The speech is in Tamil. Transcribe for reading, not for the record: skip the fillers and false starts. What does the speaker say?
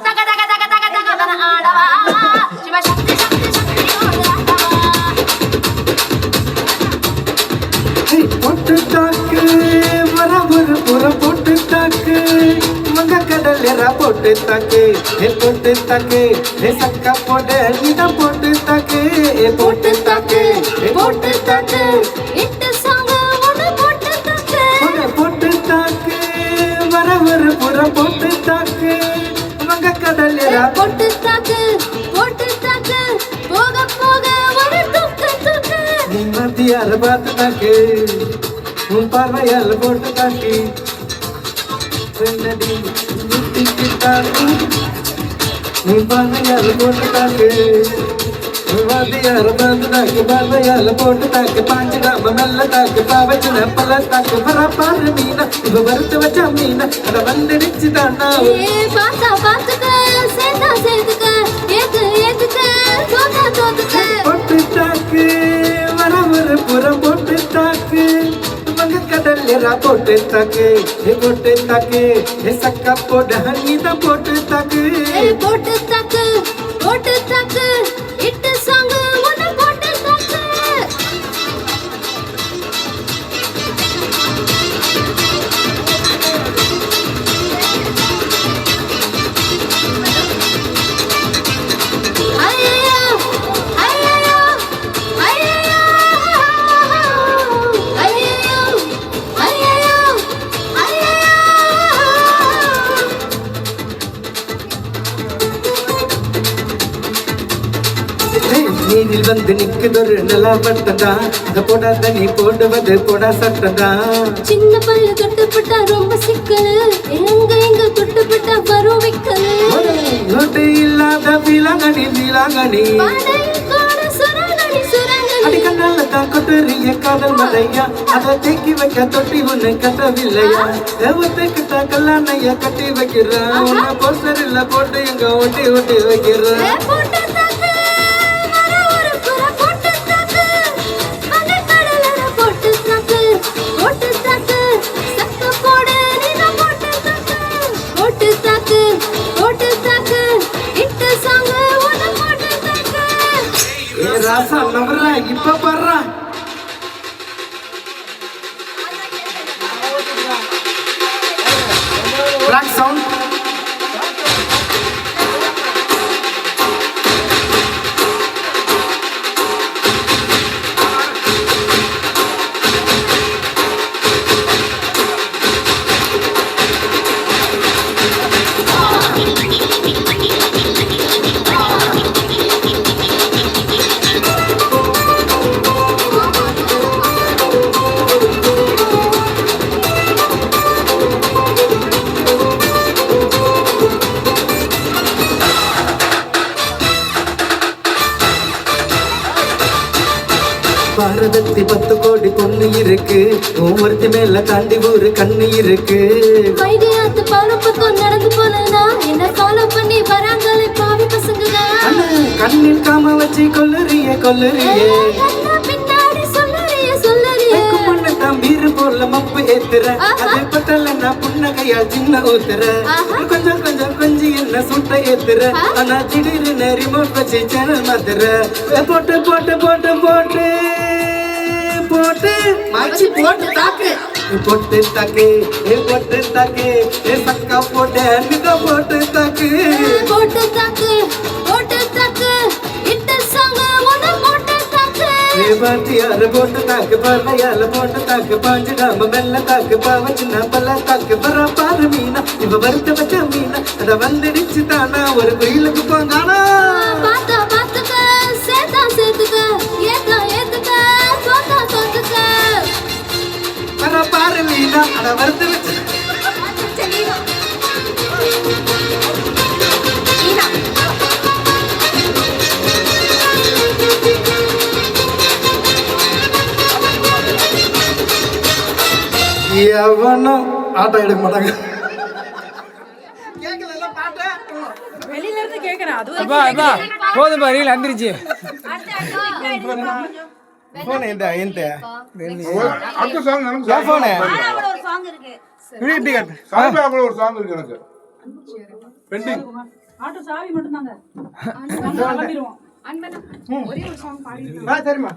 தக தக தக தக தக ஆடவா சிவசக்தி சக்தி சக்தி போட்டு தாக்கு வர ஒரு புற போட்டு தாக்கு மங்க கடல் எற போட்டு தாக்கு போட்டு தாக்கு சக்கா போட்டு நீதான் போட்டு தாக்கு போட்டு தாக்கு போட்டு தாக்கு இட்டு சாங்க ஒன்னு போட்டு தாக்கு போட்டு தாக்கு வர ஒரு புற போட்டு தாக்கு மங்க கடல் எற போட்டு தாக்கு போக போக ஒரு துக்கு துக்கு நிம்மதியார பார்த்து தாக்கு உன் பார்வையால் போட்டு தாக்கி உன் பார்வையால் போட்டு தாக்கு வாதியார பார்த்து தாக்கு பார்வையால் போட்டு தாக்கு பாஞ்சிடாம மெல்ல தாக்கு பாவச்சின பல தாக்கு வர பாரு மீனா இவ வறுத்து வச்ச மீனா அத வந்துடுச்சு தானா பார்த்தா பார்த்துக்க சேர்த்தா சேர்த்துக்க ஏத்துக்க தோத்தா தோத்துக்க போட்டு தாக்கு வர ஒரு புறம் போட்டு தாக்கு கடல் எற போட்டு தாக்கு சக்கா போட நீதான் போட்டு தாக்கு போட்டு தாக்கு இட்டு சாங்க ஒன்னு போட்டு தாக்கு நீரில் வந்து நிக்குதொரு நிலவட்டதா அத போடாத நீ போடுவது போடா சட்டதா சின்ன பல்லு தொட்டுப்பட்டா ரொம்ப சிக்கலு எங்க தொட்டுப்பட்டா வரும் விக்கலு நோட்டு இல்லாத விலாங்கனி அடிக்கண்ணால தான் கொட்டுறிய காதல் மலையா அதை தேக்கி வைக்க தொட்டி ஒண்ணு கட்டவில்லையா தேவத்துக்கு தான் கல்லாணைய கட்டி வைக்கிறேன் போஸ்டர் இல்ல போட்டு எங்க ஒட்டி ஒட்டி வைக்கிறேன் ராசா நம்புறா இப்ப பாடுறா சவுண்ட் பாரதத்தி 10 கோடி பொண்ணு இருக்கு ஒவ்வொருத்தி மேல தாண்டி ஒரு கண்ணு இருக்கு வைகையாத்து பாலப்பக்கம் நடந்து போனா என்ன ஃபாலோ பண்ணி வராங்களே பாவி பசங்க கண்ணில் காம வச்சு கொல்லுறியே பின்னாடி சொல்லறியே பீரு போல மப்பு ஏத்துற அதே பட்டல நான் புன்னகையா சின்ன ஊத்துற கொஞ்சம் என்ன சுட்ட ஏத்துற ஆனா திடீர்னு ரிமோட் வச்சு சேனல் மாத்துற போட்டு போட்டு போட்டு போட்டு போட்டு மாச்சி போட்டு தாக்கு போட்டு தாக்கு சக்கா போட்டு அன்னிதா போட்டு தாக்கு இட்டு சாங்க ஒன்னு போட்டு தாக்கு பாட்டியார போட்டு தாக்கு பார்வையால போட்டு தாக்கு பாஞ்சிடாம மெல்ல தாக்கு பாவச்சின்னா பல்ல தாக்கு வர பாரு மீனா இவ வறுத்து வச்ச மீனா அத வந்துடுச்சு தானா ஒரு கோயிலுக்கு போங்கானா பார்த்தா பார்த்துக்க சேர்த்துக்க ஏத்துக்க தோத்தா தோத்துக்க வர பாரு மீனா அத வறுத்து வச்ச எவனும் ஆட்டம் எடுக்க மாட்டாங்க வெளியில இருந்து கேக்குறேன் போதும் ரீல் வந்துருச்சு போன் எந்த அடுத்த சாங் நமக்கு போன் ஒரு சாங் இருக்கு எனக்கு பெண்டிங். ஆட்டோ சாவி மட்டும்தாங்க கிளம்பிடுவோம். சரிம்மா